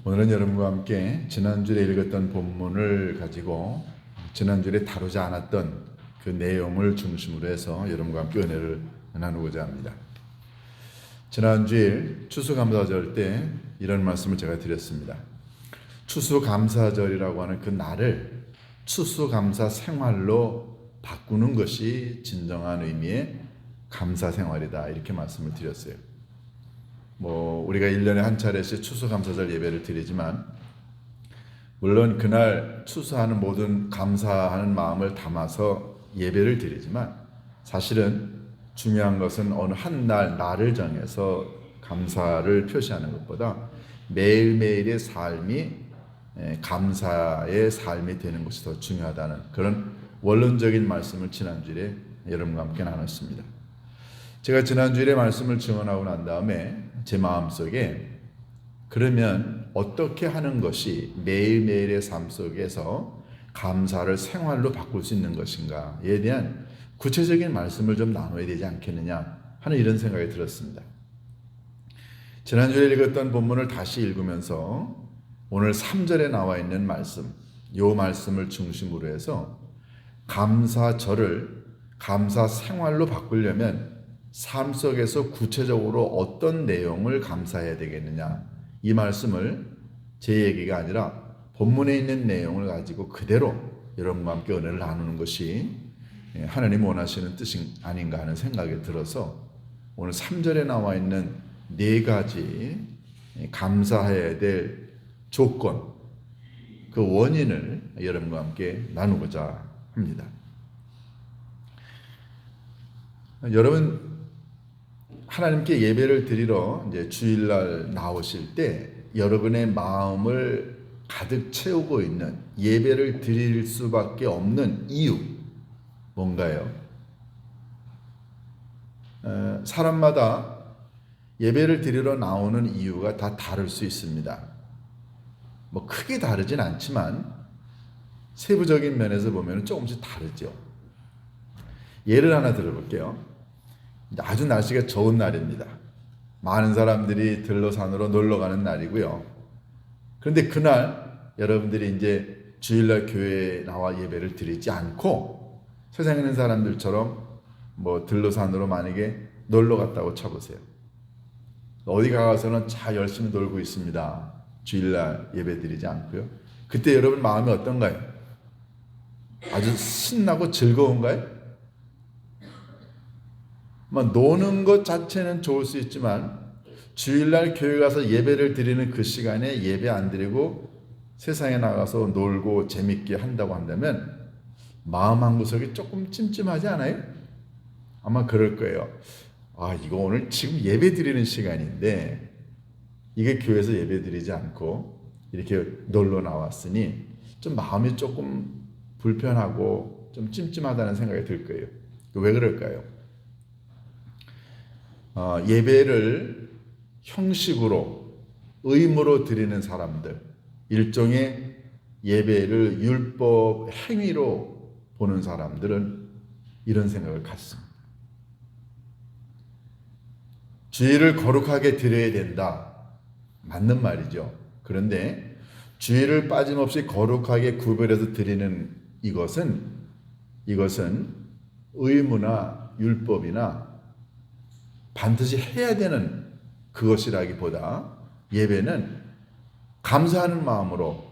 오늘은 여러분과 함께 지난주에 읽었던 본문을 가지고 지난주에 다루지 않았던 그 내용을 중심으로 해서 여러분과 함께 은혜를 나누고자 합니다. 지난주에 추수감사절 때 이런 말씀을 제가 드렸습니다. 추수감사절이라고 하는 그 날을 추수감사 생활로 바꾸는 것이 진정한 의미의 감사 생활이다, 이렇게 말씀을 드렸어요. 우리가 1년에 한 차례씩 추수감사절 예배를 드리지만, 물론 그날 추수하는 모든 감사하는 마음을 담아서 예배를 드리지만, 사실은 중요한 것은 어느 한 날을 정해서 감사를 표시하는 것보다 매일매일의 삶이 감사의 삶이 되는 것이 더 중요하다는 그런 원론적인 말씀을 지난주에 여러분과 함께 나눴습니다. 제가 지난주에 말씀을 증언하고 난 다음에 제 마음속에 그러면 어떻게 하는 것이 매일매일의 삶 속에서 감사를 생활로 바꿀 수 있는 것인가에 대한 구체적인 말씀을 좀 나눠야 되지 않겠느냐 하는 이런 생각이 들었습니다. 지난주에 읽었던 본문을 다시 읽으면서 오늘 3절에 나와 있는 말씀, 이 말씀을 중심으로 해서 감사절을 감사 생활로 바꾸려면 삶 속에서 구체적으로 어떤 내용을 감사해야 되겠느냐, 이 말씀을 제 얘기가 아니라 본문에 있는 내용을 가지고 그대로 여러분과 함께 은혜를 나누는 것이 하나님 원하시는 뜻이 아닌가 하는 생각이 들어서 오늘 3절에 나와 있는 4가지 감사해야 될 조건, 그 원인을 여러분과 함께 나누고자 합니다. 여러분, 하나님께 예배를 드리러 이제 주일날 나오실 때 여러분의 마음을 가득 채우고 있는, 예배를 드릴 수밖에 없는 이유 뭔가요? 사람마다 예배를 드리러 나오는 이유가 다 다를 수 있습니다. 크게 다르진 않지만 세부적인 면에서 보면 조금씩 다르죠. 예를 하나 들어볼게요. 아주 날씨가 좋은 날입니다. 많은 사람들이 들로산으로 놀러 가는 날이고요. 그런데 그날 여러분들이 이제 주일날 교회에 나와 예배를 드리지 않고 세상에 있는 사람들처럼 들로산으로 만약에 놀러 갔다고 쳐보세요. 어디 가서는 자 열심히 놀고 있습니다. 주일날 예배 드리지 않고요. 그때 여러분 마음이 어떤가요? 아주 신나고 즐거운가요? 노는 것 자체는 좋을 수 있지만 주일날 교회 가서 예배를 드리는 그 시간에 예배 안 드리고 세상에 나가서 놀고 재밌게 한다고 한다면 마음 한구석이 조금 찜찜하지 않아요? 아마 그럴 거예요. 이거 오늘 지금 예배 드리는 시간인데 이게 교회에서 예배 드리지 않고 이렇게 놀러 나왔으니 좀 마음이 조금 불편하고 좀 찜찜하다는 생각이 들 거예요. 왜 그럴까요? 예배를 형식으로, 의무로 드리는 사람들, 일종의 예배를 율법 행위로 보는 사람들은 이런 생각을 갖습니다. 주일을 거룩하게 드려야 된다, 맞는 말이죠. 그런데 주일을 빠짐없이 거룩하게 구별해서 드리는 이것은 의무나 율법이나 반드시 해야 되는 그것이라기보다 예배는 감사하는 마음으로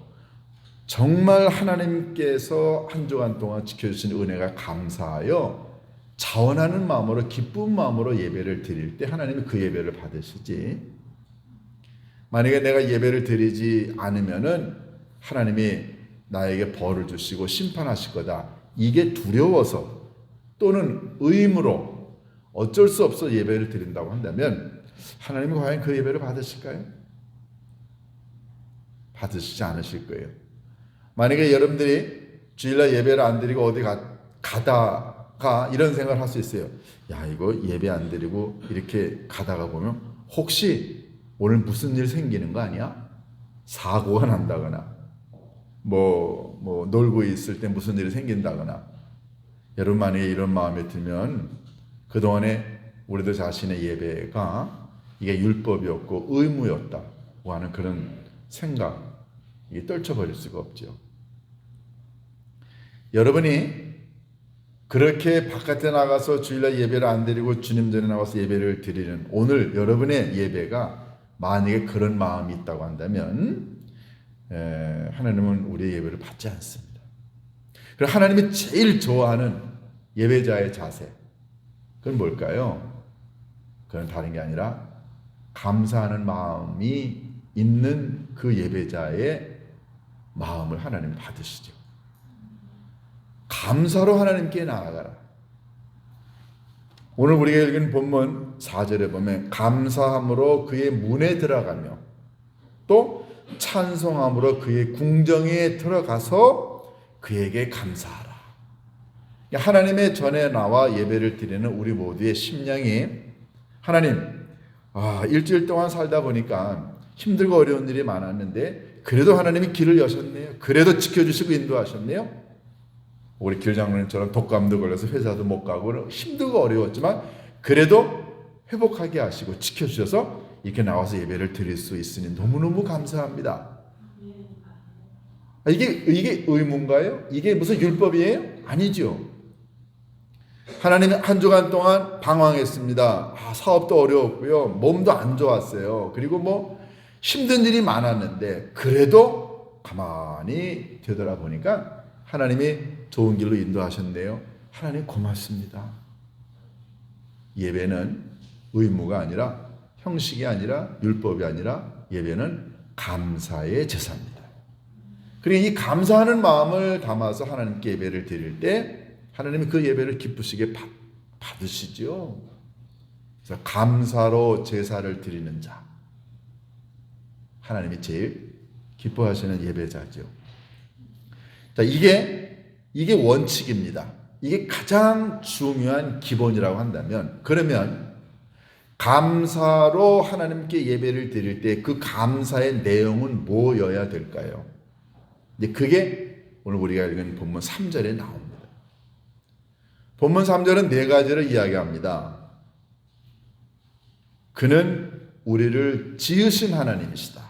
정말 하나님께서 한 주간 동안 지켜주신 은혜가 감사하여 자원하는 마음으로, 기쁜 마음으로 예배를 드릴 때 하나님이 그 예배를 받으시지, 만약에 내가 예배를 드리지 않으면은 하나님이 나에게 벌을 주시고 심판하실 거다, 이게 두려워서 또는 의무로 어쩔 수 없어 예배를 드린다고 한다면 하나님이 과연 그 예배를 받으실까요? 받으시지 않으실 거예요. 만약에 여러분들이 주일날 예배를 안 드리고 어디 가다가 이런 생각을 할 수 있어요. 이거 예배 안 드리고 이렇게 가다가 보면 혹시 오늘 무슨 일 생기는 거 아니야? 사고가 난다거나 놀고 있을 때 무슨 일이 생긴다거나. 여러분 만약에 이런 마음이 들면 그동안에 우리들 자신의 예배가 이게 율법이었고 의무였다고 하는 그런 생각, 이게 떨쳐버릴 수가 없죠. 여러분이 그렇게 바깥에 나가서 주일날 예배를 안 드리고 주님 전에 나와서 예배를 드리는 오늘 여러분의 예배가 만약에 그런 마음이 있다고 한다면 하나님은 우리의 예배를 받지 않습니다. 그리고 하나님이 제일 좋아하는 예배자의 자세, 그건 뭘까요? 그건 다른 게 아니라 감사하는 마음이 있는 그 예배자의 마음을 하나님 받으시죠. 감사로 하나님께 나아가라. 오늘 우리가 읽은 본문 4절에 보면 감사함으로 그의 문에 들어가며 또 찬송함으로 그의 궁정에 들어가서 그에게 감사하라. 하나님의 전에 나와 예배를 드리는 우리 모두의 심령이 하나님, 일주일 동안 살다 보니까 힘들고 어려운 일이 많았는데 그래도 하나님이 길을 여셨네요. 그래도 지켜주시고 인도하셨네요. 우리 길장로님처럼 독감도 걸려서 회사도 못 가고 힘들고 어려웠지만 그래도 회복하게 하시고 지켜주셔서 이렇게 나와서 예배를 드릴 수 있으니 너무너무 감사합니다. 이게 의무인가요? 이게 무슨 율법이에요? 아니죠. 하나님이 한 주간 동안 방황했습니다. 사업도 어려웠고요. 몸도 안 좋았어요. 그리고 힘든 일이 많았는데 그래도 가만히 되돌아보니까 하나님이 좋은 길로 인도하셨네요. 하나님 고맙습니다. 예배는 의무가 아니라 형식이 아니라 율법이 아니라 예배는 감사의 제사입니다. 그리고 이 감사하는 마음을 담아서 하나님께 예배를 드릴 때 하나님이 그 예배를 기쁘시게 받으시죠. 그래서 감사로 제사를 드리는 자, 하나님이 제일 기뻐하시는 예배자죠. 자, 이게 원칙입니다. 이게 가장 중요한 기본이라고 한다면, 그러면 감사로 하나님께 예배를 드릴 때 그 감사의 내용은 뭐여야 될까요? 이제 그게 오늘 우리가 읽은 본문 3절에 나옵니다. 본문 3절은 네 가지를 이야기합니다. 그는 우리를 지으신 하나님이시다.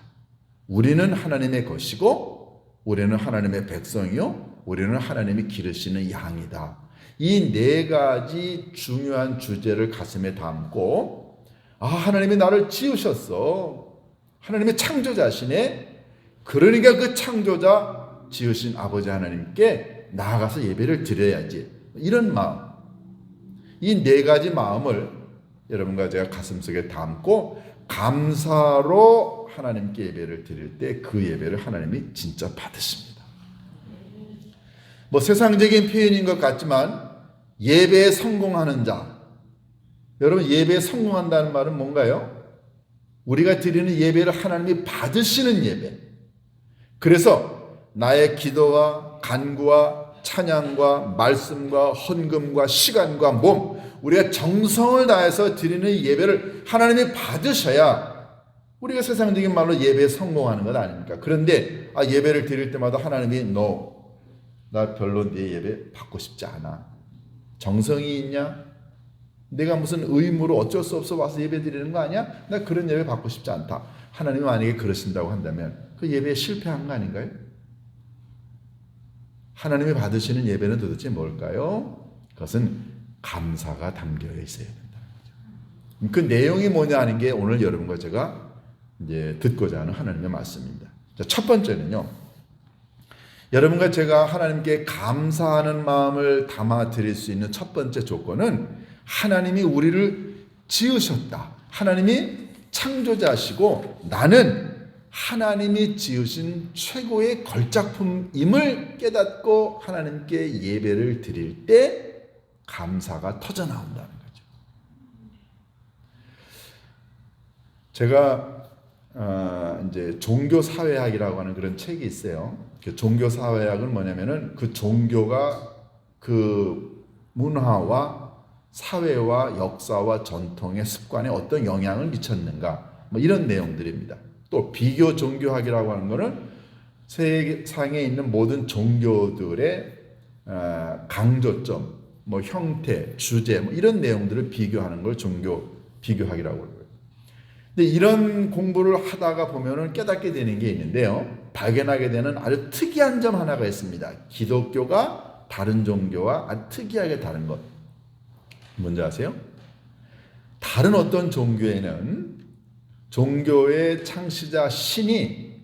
우리는 하나님의 것이고 우리는 하나님의 백성이요 우리는 하나님이 기르시는 양이다. 이 네 가지 중요한 주제를 가슴에 담고 하나님이 나를 지으셨어. 하나님의 창조자시네. 그러니까 그 창조자 지으신 아버지 하나님께 나아가서 예배를 드려야지. 이런 마음, 이 네 가지 마음을 여러분과 제가 가슴속에 담고 감사로 하나님께 예배를 드릴 때 그 예배를 하나님이 진짜 받으십니다. 세상적인 표현인 것 같지만 예배에 성공하는 자, 여러분 예배에 성공한다는 말은 뭔가요? 우리가 드리는 예배를 하나님이 받으시는 예배. 그래서 나의 기도와 간구와 찬양과 말씀과 헌금과 시간과 몸, 우리가 정성을 다해서 드리는 예배를 하나님이 받으셔야 우리가 세상적인 말로 예배에 성공하는 것 아닙니까? 그런데 예배를 드릴 때마다 하나님이 나 별로 네 예배 받고 싶지 않아. 정성이 있냐? 내가 무슨 의무로 어쩔 수 없어 와서 예배 드리는 거 아니야? 나 그런 예배 받고 싶지 않다. 하나님이 만약에 그러신다고 한다면 그 예배에 실패한 거 아닌가요? 하나님이 받으시는 예배는 도대체 뭘까요? 그것은 감사가 담겨 있어야 된다는 거죠. 그 내용이 뭐냐 하는 게 오늘 여러분과 제가 이제 듣고자 하는 하나님의 말씀입니다. 자, 첫 번째는요. 여러분과 제가 하나님께 감사하는 마음을 담아 드릴 수 있는 첫 번째 조건은 하나님이 우리를 지으셨다. 하나님이 창조자시고 나는 하나님이 지으신 최고의 걸작품임을 깨닫고 하나님께 예배를 드릴 때 감사가 터져나온다는 거죠. 제가 이제 종교사회학이라고 하는 그런 책이 있어요. 그 종교사회학은 뭐냐면은 그 종교가 그 문화와 사회와 역사와 전통의 습관에 어떤 영향을 미쳤는가 이런 내용들입니다. 또 비교 종교학이라고 하는 것은 세상에 있는 모든 종교들의 강조점, 형태, 주제 이런 내용들을 비교하는 걸 종교 비교학이라고 해요. 근데 이런 공부를 하다가 보면은 깨닫게 되는 게 있는데요. 발견하게 되는 아주 특이한 점 하나가 있습니다. 기독교가 다른 종교와 아주 특이하게 다른 것. 뭔지 아세요? 다른 어떤 종교에는 종교의 창시자 신이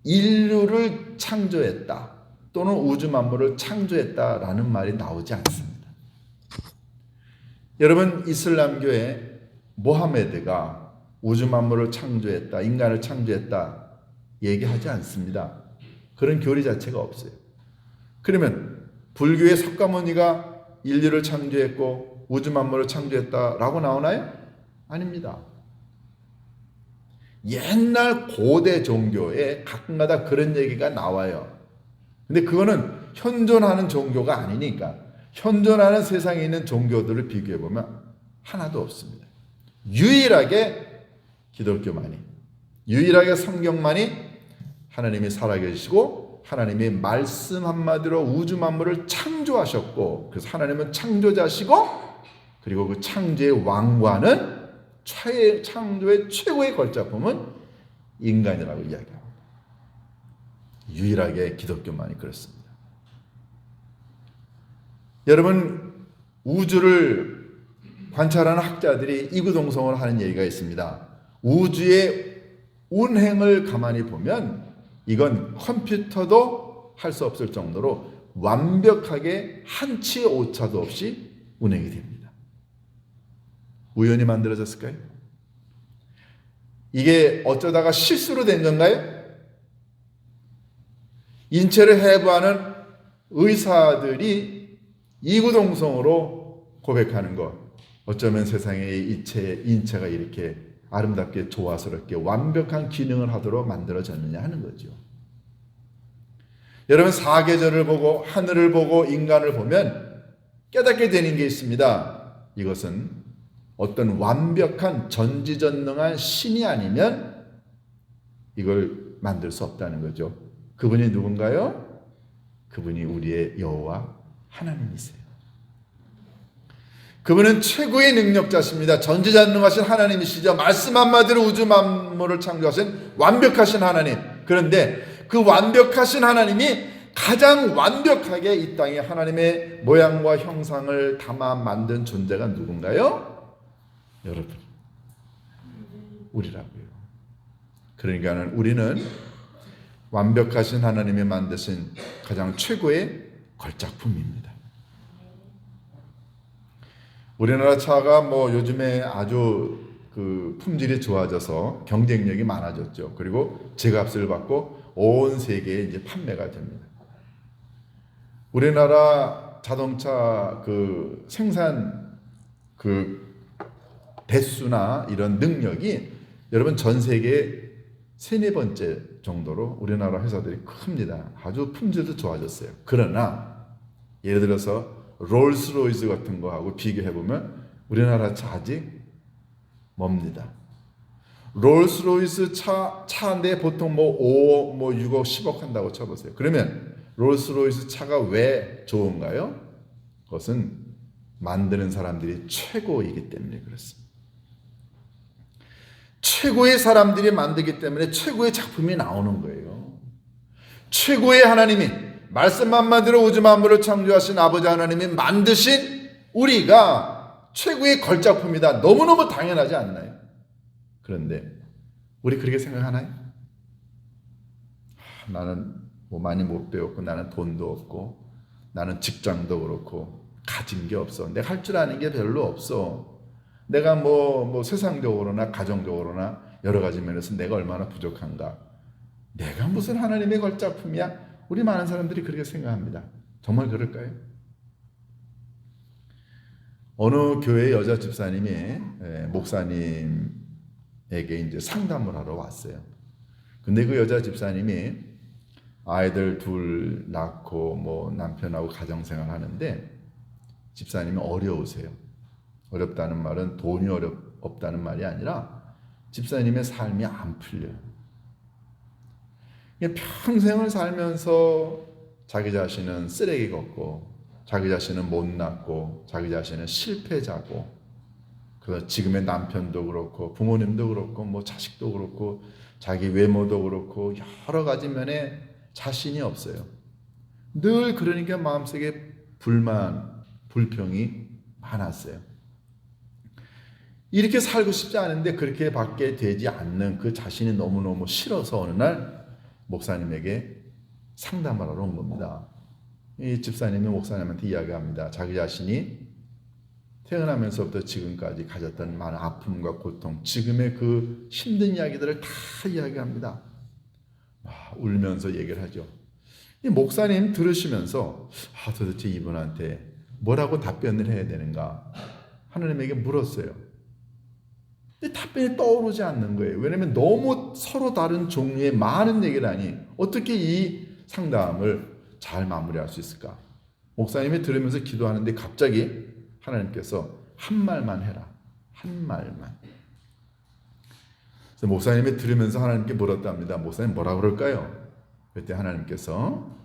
인류를 창조했다 또는 우주 만물을 창조했다라는 말이 나오지 않습니다. 여러분, 이슬람교의 모하메드가 우주 만물을 창조했다, 인간을 창조했다 얘기하지 않습니다. 그런 교리 자체가 없어요. 그러면 불교의 석가모니가 인류를 창조했고 우주 만물을 창조했다라고 나오나요? 아닙니다. 옛날 고대 종교에 가끔가다 그런 얘기가 나와요. 근데 그거는 현존하는 종교가 아니니까 현존하는 세상에 있는 종교들을 비교해보면 하나도 없습니다. 유일하게 기독교만이, 유일하게 성경만이 하나님이 살아계시고 하나님이 말씀 한마디로 우주 만물을 창조하셨고, 그래서 하나님은 창조자시고 그리고 그 창조의 왕관은 창조의 최고의 걸작품은 인간이라고 이야기합니다. 유일하게 기독교만이 그렇습니다. 여러분, 우주를 관찰하는 학자들이 이구동성을 하는 얘기가 있습니다. 우주의 운행을 가만히 보면 이건 컴퓨터도 할 수 없을 정도로 완벽하게 한치의 오차도 없이 운행이 됩니다. 우연히 만들어졌을까요? 이게 어쩌다가 실수로 된 건가요? 인체를 해부하는 의사들이 이구동성으로 고백하는 것, 어쩌면 세상의 인체가 이렇게 아름답게 조화스럽게 완벽한 기능을 하도록 만들어졌느냐 하는 거죠. 여러분, 사계절을 보고 하늘을 보고 인간을 보면 깨닫게 되는 게 있습니다. 이것은 어떤 완벽한 전지전능한 신이 아니면 이걸 만들 수 없다는 거죠. 그분이 누군가요? 그분이 우리의 여호와 하나님이세요. 그분은 최고의 능력자십니다. 전지전능하신 하나님이시죠. 말씀 한마디로 우주 만물을 창조하신 완벽하신 하나님. 그런데 그 완벽하신 하나님이 가장 완벽하게 이 땅에 하나님의 모양과 형상을 담아 만든 존재가 누군가요? 여러분, 우리라고요. 그러니까는 우리는 완벽하신 하나님이 만드신 가장 최고의 걸작품입니다. 우리나라 차가 요즘에 아주 품질이 좋아져서 경쟁력이 많아졌죠. 그리고 제값을 받고 온 세계에 이제 판매가 됩니다. 우리나라 자동차 생산 대수나 이런 능력이 여러분 전 세계 3-4번째 정도로 우리나라 회사들이 큽니다. 아주 품질도 좋아졌어요. 그러나 예를 들어서 롤스로이스 같은 거하고 비교해보면 우리나라 차 아직 멉니다. 롤스로이스 차인데 보통 5억, 6억, 10억 한다고 쳐보세요. 그러면 롤스로이스 차가 왜 좋은가요? 그것은 만드는 사람들이 최고이기 때문에 그렇습니다. 최고의 사람들이 만들기 때문에 최고의 작품이 나오는 거예요. 최고의 하나님이 말씀 한마디로 우주 만물을 창조하신 아버지 하나님이 만드신 우리가 최고의 걸작품이다. 너무너무 당연하지 않나요? 그런데 우리 그렇게 생각하나요? 나는 많이 못 배웠고 나는 돈도 없고 나는 직장도 그렇고 가진 게 없어. 내가 할 줄 아는 게 별로 없어. 내가 세상적으로나 가정적으로나 여러 가지 면에서 내가 얼마나 부족한가. 내가 무슨 하나님의 걸작품이야? 우리 많은 사람들이 그렇게 생각합니다. 정말 그럴까요? 어느 교회 여자 집사님이 목사님에게 이제 상담을 하러 왔어요. 근데 그 여자 집사님이 아이들 2 낳고 남편하고 가정생활 하는데 집사님이 어려우세요. 어렵다는 말은 돈이 없다는 말이 아니라 집사님의 삶이 안 풀려요. 평생을 살면서 자기 자신은 쓰레기 같고 자기 자신은 못났고 자기 자신은 실패자고 그 지금의 남편도 그렇고 부모님도 그렇고 뭐 자식도 그렇고 자기 외모도 그렇고 여러 가지 면에 자신이 없어요. 늘 그러니까 마음속에 불만, 불평이 많았어요. 이렇게 살고 싶지 않은데 그렇게 밖에 되지 않는 그 자신이 너무너무 싫어서 어느 날 목사님에게 상담을 하러 온 겁니다. 이 집사님이 목사님한테 이야기합니다. 자기 자신이 태어나면서부터 지금까지 가졌던 많은 아픔과 고통, 지금의 그 힘든 이야기들을 다 이야기합니다. 울면서 얘기를 하죠. 이 목사님 들으시면서 도대체 이분한테 뭐라고 답변을 해야 되는가 하나님에게 물었어요. 근데 답변이 떠오르지 않는 거예요. 왜냐하면 너무 서로 다른 종류의 많은 얘기를 하니 어떻게 이 상담을 잘 마무리할 수 있을까? 목사님이 들으면서 기도하는데 갑자기 하나님께서 한 말만 해라. 한 말만. 그래서 목사님이 들으면서 하나님께 물었답니다. 목사님 뭐라 그럴까요? 그때 하나님께서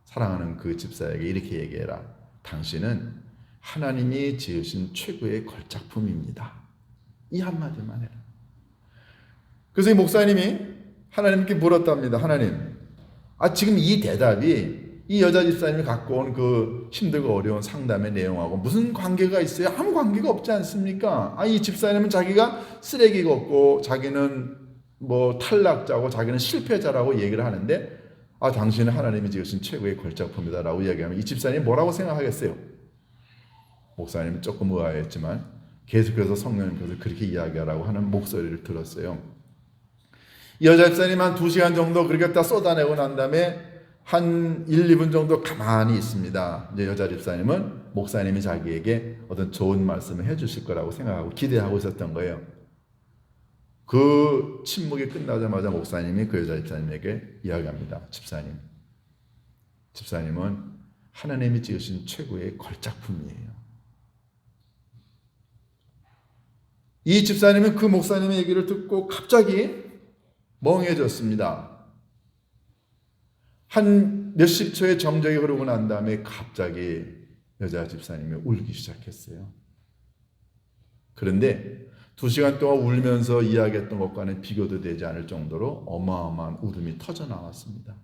사랑하는 그 집사에게 이렇게 얘기해라. 당신은 하나님이 지으신 최고의 걸작품입니다. 이 한마디만 해라. 그래서 이 목사님이 하나님께 물었답니다. 하나님, 지금 이 대답이 이 여자 집사님이 갖고 온 그 힘들고 어려운 상담의 내용하고 무슨 관계가 있어요? 아무 관계가 없지 않습니까? 이 집사님은 자기가 쓰레기 걷고 자기는 뭐 탈락자고 자기는 실패자라고 얘기를 하는데 당신은 하나님이 지으신 최고의 걸작품이다라고 이야기하면 이 집사님이 뭐라고 생각하겠어요? 목사님은 조금 의아했지만 계속해서 성령님께서 그렇게 이야기하라고 하는 목소리를 들었어요. 이 여자 집사님 한 2시간 정도 그렇게 다 쏟아내고 난 다음에 한 1, 2분 정도 가만히 있습니다. 이제 여자 집사님은 목사님이 자기에게 어떤 좋은 말씀을 해주실 거라고 생각하고 기대하고 있었던 거예요. 그 침묵이 끝나자마자 목사님이 그 여자 집사님에게 이야기합니다. 집사님은 하나님이 지으신 최고의 걸작품이에요. 이 집사님은 그 목사님의 얘기를 듣고 갑자기 멍해졌습니다. 한 몇십 초의 정적이 흐르고 난 다음에 갑자기 여자 집사님이 울기 시작했어요. 그런데 2시간 동안 울면서 이야기했던 것과는 비교도 되지 않을 정도로 어마어마한 울음이 터져 나왔습니다.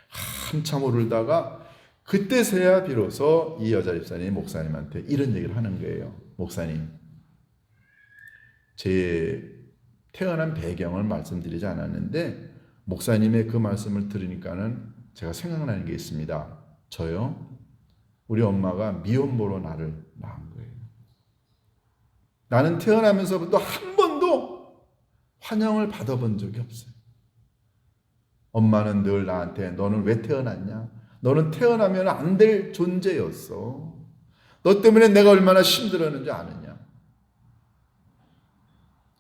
한참 울다가 그때서야 비로소 이 여자 집사님이 목사님한테 이런 얘기를 하는 거예요. 목사님, 제 태어난 배경을 말씀드리지 않았는데 목사님의 그 말씀을 들으니까는 제가 생각나는 게 있습니다. 저요, 우리 엄마가 미혼모로 나를 낳은 거예요. 나는 태어나면서부터 한 번도 환영을 받아본 적이 없어요. 엄마는 늘 나한테 너는 왜 태어났냐? 너는 태어나면 안 될 존재였어. 너 때문에 내가 얼마나 힘들었는지 아느냐?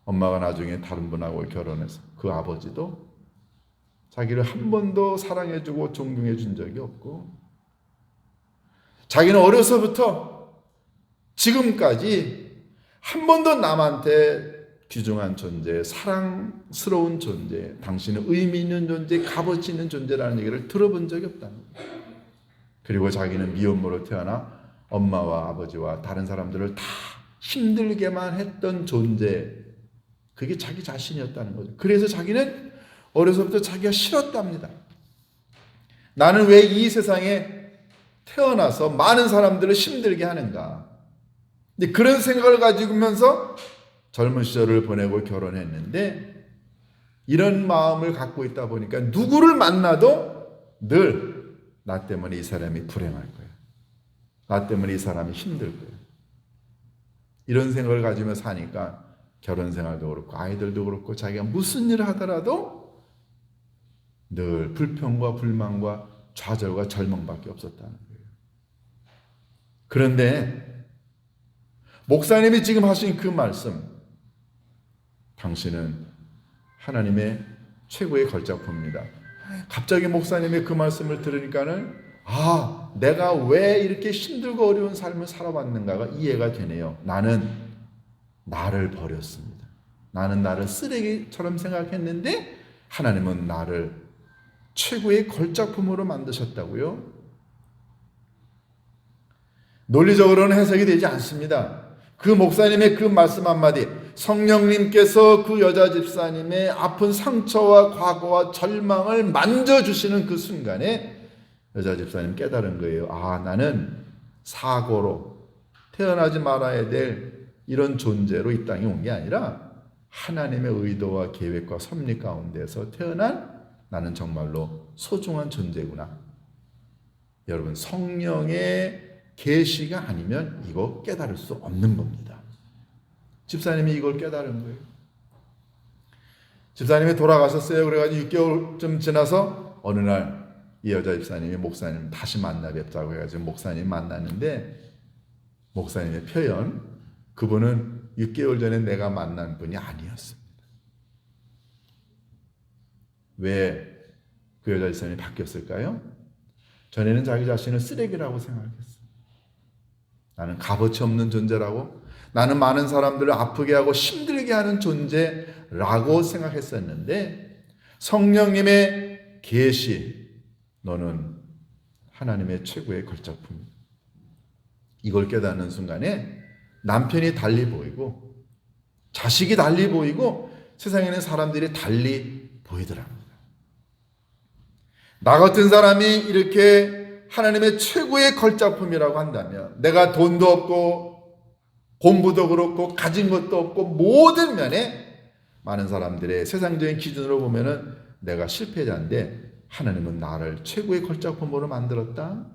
엄마가 나중에 다른 분하고 결혼해서 그 아버지도 자기를 한 번도 사랑해주고 존경해준 적이 없고 자기는 어려서부터 지금까지 한 번도 남한테 귀중한 존재, 사랑스러운 존재, 당신은 의미 있는 존재, 값어치 있는 존재라는 얘기를 들어본 적이 없다는 거예요. 그리고 자기는 미혼모로 태어나 엄마와 아버지와 다른 사람들을 다 힘들게만 했던 존재, 그게 자기 자신이었다는 거죠. 그래서 자기는 어려서부터 자기가 싫었답니다. 나는 왜 이 세상에 태어나서 많은 사람들을 힘들게 하는가? 근데 그런 생각을 가지면서 젊은 시절을 보내고 결혼했는데 이런 마음을 갖고 있다 보니까 누구를 만나도 늘 나 때문에 이 사람이 불행할 거야. 나 때문에 이 사람이 힘들 거야. 이런 생각을 가지며 사니까 결혼 생활도 그렇고 아이들도 그렇고 자기가 무슨 일을 하더라도 늘 불평과 불만과 좌절과 절망밖에 없었다는 거예요. 그런데 목사님이 지금 하신 그 말씀, 당신은 하나님의 최고의 걸작품입니다. 갑자기 목사님의 그 말씀을 들으니까는 내가 왜 이렇게 힘들고 어려운 삶을 살아왔는가가 이해가 되네요. 나는 나를 버렸습니다. 나는 나를 쓰레기처럼 생각했는데 하나님은 나를 최고의 걸작품으로 만드셨다고요? 논리적으로는 해석이 되지 않습니다. 그 목사님의 그 말씀 한마디, 성령님께서 그 여자 집사님의 아픈 상처와 과거와 절망을 만져주시는 그 순간에 여자 집사님 깨달은 거예요. 아, 나는 사고로 태어나지 말아야 될 이런 존재로 이 땅에 온 게 아니라 하나님의 의도와 계획과 섭리 가운데서 태어난 나는 정말로 소중한 존재구나. 여러분, 성령의 계시가 아니면 이거 깨달을 수 없는 겁니다. 집사님이 이걸 깨달은 거예요. 집사님이 돌아가셨어요. 그래가지고 6개월쯤 지나서 어느 날 이 여자 집사님이 목사님 다시 만나 뵙자고 해가지고 목사님 만났는데, 목사님의 표현, 그분은 6개월 전에 내가 만난 분이 아니었습니다. 왜 그 여자 집사님이 바뀌었을까요? 전에는 자기 자신을 쓰레기라고 생각했어요. 나는 값어치 없는 존재라고, 나는 많은 사람들을 아프게 하고 힘들게 하는 존재라고 생각했었는데, 성령님의 계시, 너는 하나님의 최고의 걸작품, 이걸 깨닫는 순간에 남편이 달리 보이고 자식이 달리 보이고 세상에는 사람들이 달리 보이더랍니다. 나 같은 사람이 이렇게 하나님의 최고의 걸작품이라고 한다면, 내가 돈도 없고 공부도 그렇고 가진 것도 없고 모든 면에 많은 사람들의 세상적인 기준으로 보면은 내가 실패자인데 하나님은 나를 최고의 걸작품으로 만들었다,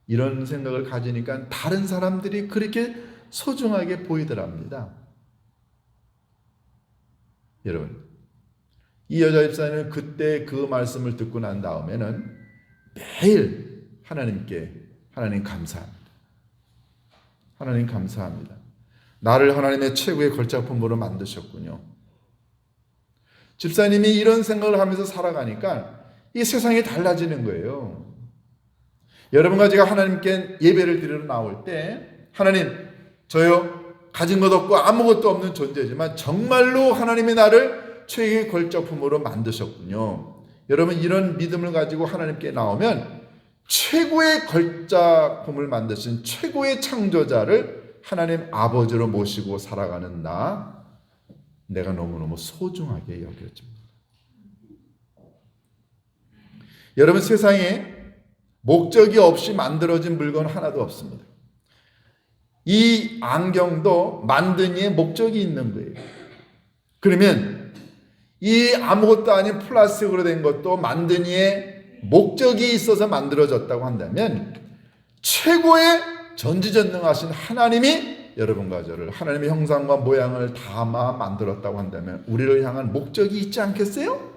이런 생각을 가지니까 다른 사람들이 그렇게 소중하게 보이더랍니다. 여러분, 이 여자 집사님은 그때 그 말씀을 듣고 난 다음에는 매일 하나님 감사합니다. 하나님 감사합니다. 나를 하나님의 최고의 걸작품으로 만드셨군요. 집사님이 이런 생각을 하면서 살아가니까 이 세상이 달라지는 거예요. 여러분과 제가 하나님께 예배를 드리러 나올 때, 하나님, 저요 가진 것 없고 아무것도 없는 존재지만 정말로 하나님이 나를 최고의 걸작품으로 만드셨군요. 여러분, 이런 믿음을 가지고 하나님께 나오면 최고의 걸작품을 만드신 최고의 창조자를 하나님 아버지로 모시고 살아가는 내가 너무너무 소중하게 여겨집니다. 여러분, 세상에 목적이 없이 만들어진 물건 하나도 없습니다. 이 안경도 만든 이에 목적이 있는 거예요. 그러면 이 아무것도 아닌 플라스틱으로 된 것도 만든 이에 목적이 있어서 만들어졌다고 한다면, 최고의 전지전능하신 하나님이 여러분과 저를 하나님의 형상과 모양을 담아 만들었다고 한다면 우리를 향한 목적이 있지 않겠어요?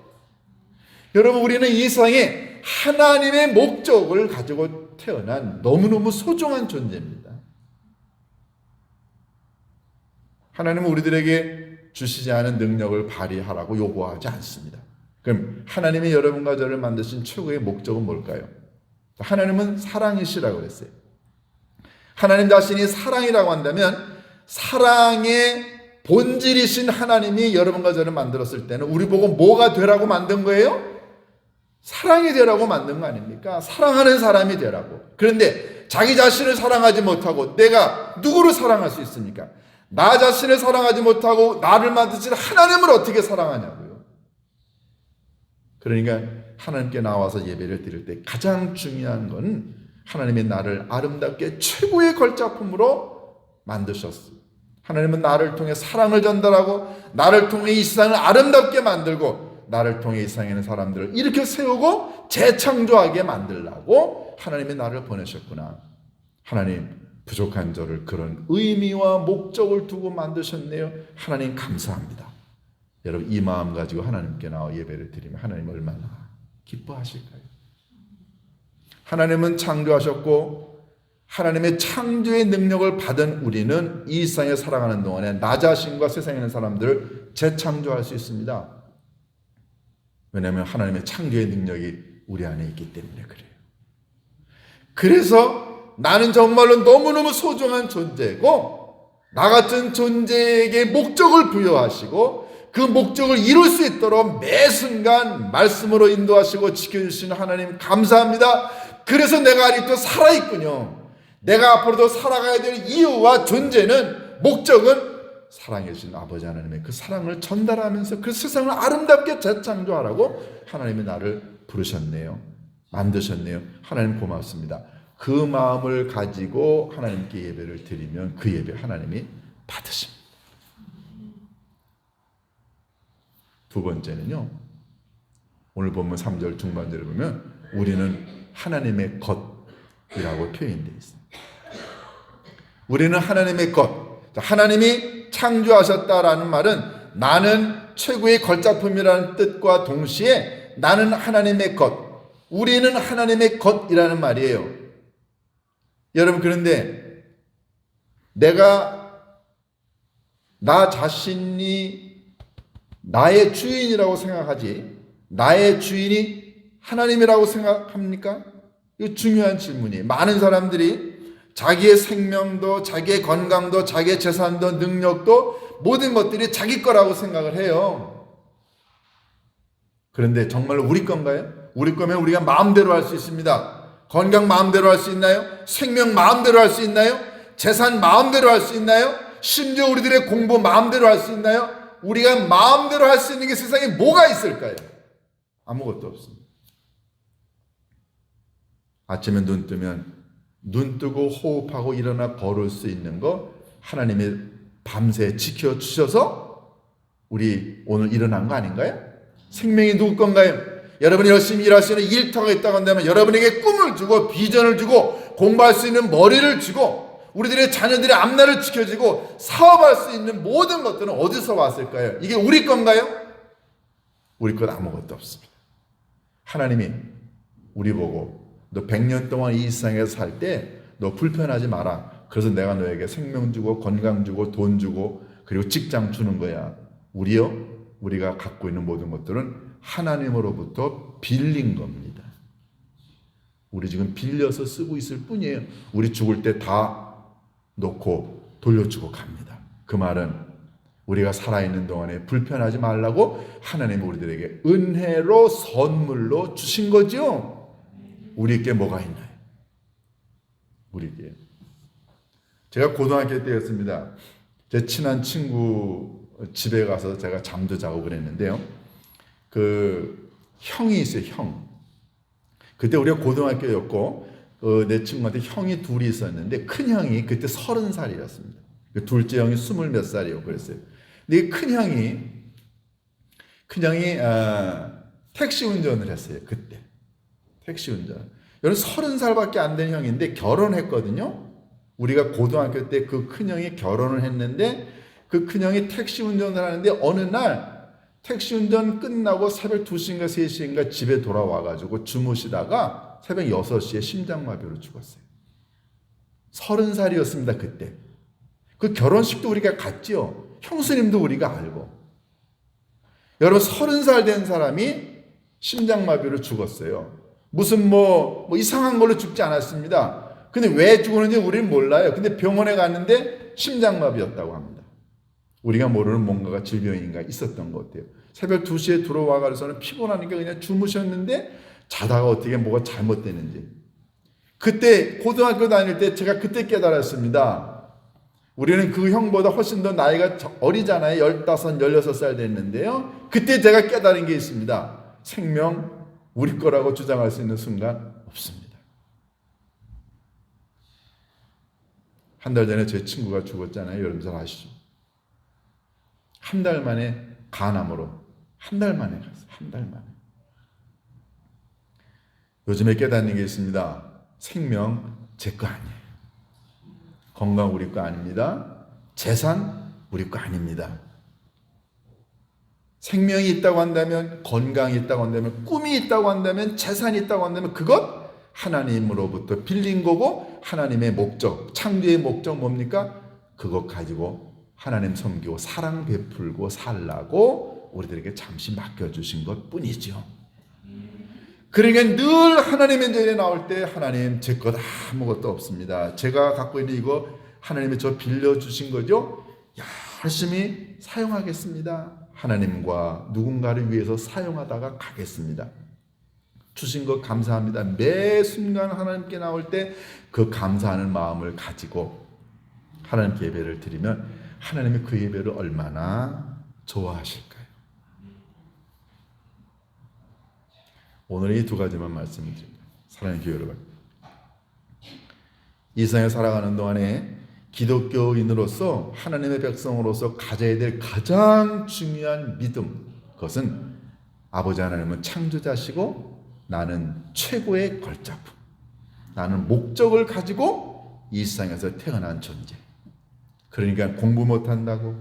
여러분, 우리는 이 세상에 하나님의 목적을 가지고 태어난 너무너무 소중한 존재입니다. 하나님은 우리들에게 주시지 않은 능력을 발휘하라고 요구하지 않습니다. 그럼 하나님이 여러분과 저를 만드신 최고의 목적은 뭘까요? 하나님은 사랑이시라고 그랬어요. 하나님 자신이 사랑이라고 한다면, 사랑의 본질이신 하나님이 여러분과 저를 만들었을 때는 우리 보고 뭐가 되라고 만든 거예요? 사랑이 되라고 만든 거 아닙니까? 사랑하는 사람이 되라고. 그런데 자기 자신을 사랑하지 못하고 내가 누구를 사랑할 수 있습니까? 나 자신을 사랑하지 못하고 나를 만드신 하나님을 어떻게 사랑하냐고요. 그러니까 하나님께 나와서 예배를 드릴 때 가장 중요한 건 하나님이 나를 아름답게 최고의 걸작품으로 만드셨어요. 하나님은 나를 통해 사랑을 전달하고 나를 통해 이 세상을 아름답게 만들고 나를 통해 이 세상에 있는 사람들을 이렇게 세우고 재창조하게 만들라고 하나님이 나를 보내셨구나. 하나님, 부족한 저를 그런 의미와 목적을 두고 만드셨네요. 하나님 감사합니다. 여러분, 이 마음 가지고 하나님께 나와 예배를 드리면 하나님 얼마나 기뻐하실까요? 하나님은 창조하셨고 하나님의 창조의 능력을 받은 우리는 이 세상에 살아가는 동안에 나 자신과 세상에 있는 사람들을 재창조할 수 있습니다. 왜냐하면 하나님의 창조의 능력이 우리 안에 있기 때문에 그래요. 그래서 나는 정말로 너무너무 소중한 존재고, 나 같은 존재에게 목적을 부여하시고 그 목적을 이룰 수 있도록 매 순간 말씀으로 인도하시고 지켜주시는 하나님 감사합니다. 그래서 내가 아직도 살아있군요. 내가 앞으로도 살아가야 될 이유와 존재는 목적은 사랑해 주신 아버지 하나님의 그 사랑을 전달하면서 그 세상을 아름답게 재창조하라고 하나님이 나를 부르셨네요. 만드셨네요. 하나님 고맙습니다. 그 마음을 가지고 하나님께 예배를 드리면 그 예배 하나님이 받으십니다. 두 번째는요, 오늘 보면 3절 중반절을 보면 우리는 하나님의 것이라고 표현되어 있습니다. 우리는 하나님의 것. 하나님이 창조하셨다라는 말은 나는 최고의 걸작품이라는 뜻과 동시에 나는 하나님의 것, 우리는 하나님의 것이라는 말이에요. 여러분, 그런데 내가 나 자신이 나의 주인이라고 생각하지 나의 주인이 하나님이라고 생각합니까? 이거 중요한 질문이에요. 많은 사람들이 자기의 생명도 자기의 건강도 자기의 재산도 능력도 모든 것들이 자기 거라고 생각을 해요. 그런데 정말 우리 건가요? 우리 거면 우리가 마음대로 할 수 있습니다. 건강 마음대로 할 수 있나요? 생명 마음대로 할 수 있나요? 재산 마음대로 할 수 있나요? 심지어 우리들의 공부 마음대로 할 수 있나요? 우리가 마음대로 할 수 있는 게 세상에 뭐가 있을까요? 아무것도 없습니다. 아침에 눈 뜨면 눈 뜨고 호흡하고 일어나 걸을 수 있는 거 하나님이 밤새 지켜주셔서 우리 오늘 일어난 거 아닌가요? 생명이 누구 건가요? 여러분이 열심히 일하시는 일터가 있다고 한다면 여러분에게 꿈을 주고 비전을 주고 공부할 수 있는 머리를 주고 우리들의 자녀들의 앞날을 지켜주고 사업할 수 있는 모든 것들은 어디서 왔을까요? 이게 우리 건가요? 우리 것 아무것도 없습니다. 하나님이 우리 보고 너 100년 동안 이 세상에서 살 때 너 불편하지 마라. 그래서 내가 너에게 생명 주고 건강 주고 돈 주고 그리고 직장 주는 거야. 우리가 갖고 있는 모든 것들은 하나님으로부터 빌린 겁니다. 우리 지금 빌려서 쓰고 있을 뿐이에요. 우리 죽을 때 다 놓고 돌려주고 갑니다. 그 말은 우리가 살아있는 동안에 불편하지 말라고 하나님이 우리들에게 은혜로 선물로 주신 거죠. 우리께 뭐가 있나요? 우리께. 제가 고등학교 때였습니다. 제 친한 친구 집에 가서 제가 잠도 자고 그랬는데요. 그 형이 있어요. 형. 그때 우리가 고등학교였고 내 친구한테 형이 둘이 있었는데 큰 형이 그때 30살이었습니다. 둘째 형이 20 몇 살이고 그랬어요. 근데 큰 형이 택시 운전을 했어요. 그때 택시 운전. 여러분 30살밖에 안 된 형인데 결혼했거든요. 우리가 고등학교 때 그 큰형이 결혼을 했는데 그 큰형이 택시 운전을 하는데 어느 날 택시 운전 끝나고 새벽 2시인가 3시인가 집에 돌아와가지고 주무시다가 새벽 6시에 심장마비로 죽었어요. 30살이었습니다. 그때. 그 결혼식도 우리가 갔죠. 형수님도 우리가 알고. 여러분 30살 된 사람이 심장마비로 죽었어요. 무슨 뭐 이상한 걸로 죽지 않았습니다. 근데 왜 죽었는지 우리는 몰라요. 근데 병원에 갔는데 심장마비였다고 합니다. 우리가 모르는 뭔가가 질병인가 있었던 것 같아요. 새벽 2시에 들어와가지고는 피곤하니까 그냥 주무셨는데 자다가 어떻게 뭐가 잘못되는지. 그때 고등학교 다닐 때 제가 그때 깨달았습니다. 우리는 그 형보다 훨씬 더 나이가 어리잖아요. 15, 16살 됐는데요. 그때 제가 깨달은 게 있습니다. 생명 우리 거라고 주장할 수 있는 순간 없습니다. 한 달 전에 제 친구가 죽었잖아요. 여러분 잘 아시죠? 한 달 만에 간암으로 한 달 만에 갔어요. 한 달 만에. 요즘에 깨닫는 게 있습니다. 생명 제 거 아니에요. 건강 우리 거 아닙니다. 재산 우리 거 아닙니다. 생명이 있다고 한다면, 건강이 있다고 한다면, 꿈이 있다고 한다면, 재산이 있다고 한다면 그것 하나님으로부터 빌린 거고 하나님의 목적, 창조의 목적 뭡니까? 그것 가지고 하나님 섬기고 사랑 베풀고 살라고 우리들에게 잠시 맡겨주신 것뿐이죠. 그러니까 늘 하나님의 전에 나올 때 하나님 제 것 아무것도 없습니다. 제가 갖고 있는 이거 하나님이 저 빌려주신 거죠. 열심히 사용하겠습니다. 하나님과 누군가를 위해서 사용하다가 가겠습니다. 주신 것 감사합니다. 매 순간 하나님께 나올 때 그 감사하는 마음을 가지고 하나님께 예배를 드리면 하나님이 그 예배를 얼마나 좋아하실까요? 오늘 이 두 가지만 말씀드립니다. 사랑하는 교회 여러분, 이 세상에 살아가는 동안에 기독교인으로서 하나님의 백성으로서 가져야 될 가장 중요한 믿음, 그것은 아버지 하나님은 창조자시고 나는 최고의 걸작품, 나는 목적을 가지고 이 세상에서 태어난 존재. 그러니까 공부 못한다고,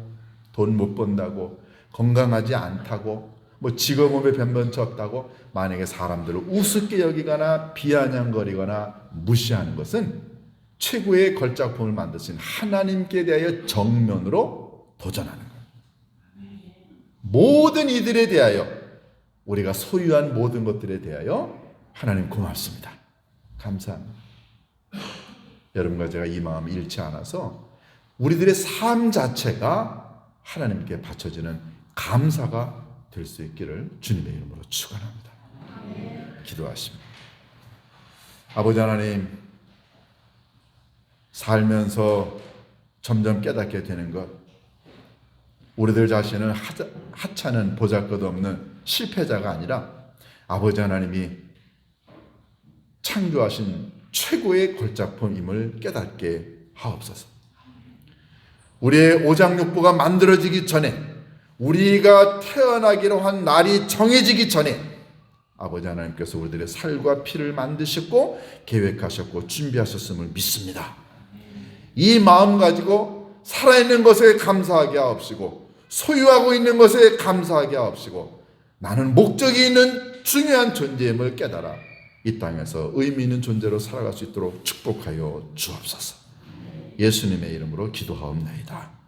돈 못 번다고, 건강하지 않다고, 뭐 직업업에 변변치 없다고 만약에 사람들을 우습게 여기거나 비아냥거리거나 무시하는 것은 최고의 걸작품을 만드신 하나님께 대하여 정면으로 도전하는 거예요. 모든 이들에 대하여, 우리가 소유한 모든 것들에 대하여 하나님 고맙습니다, 감사합니다. 여러분과 제가 이 마음 잃지 않아서 우리들의 삶 자체가 하나님께 바쳐지는 감사가 될 수 있기를 주님의 이름으로 축원합니다. 기도하십니다. 아버지 하나님, 살면서 점점 깨닫게 되는 것, 우리들 자신은 하찮은 보잘것없는 실패자가 아니라 아버지 하나님이 창조하신 최고의 걸작품임을 깨닫게 하옵소서. 우리의 오장육부가 만들어지기 전에, 우리가 태어나기로 한 날이 정해지기 전에 아버지 하나님께서 우리들의 살과 피를 만드셨고 계획하셨고 준비하셨음을 믿습니다. 이 마음 가지고 살아있는 것에 감사하게 하옵시고, 소유하고 있는 것에 감사하게 하옵시고, 나는 목적이 있는 중요한 존재임을 깨달아 이 땅에서 의미 있는 존재로 살아갈 수 있도록 축복하여 주옵소서. 예수님의 이름으로 기도하옵나이다.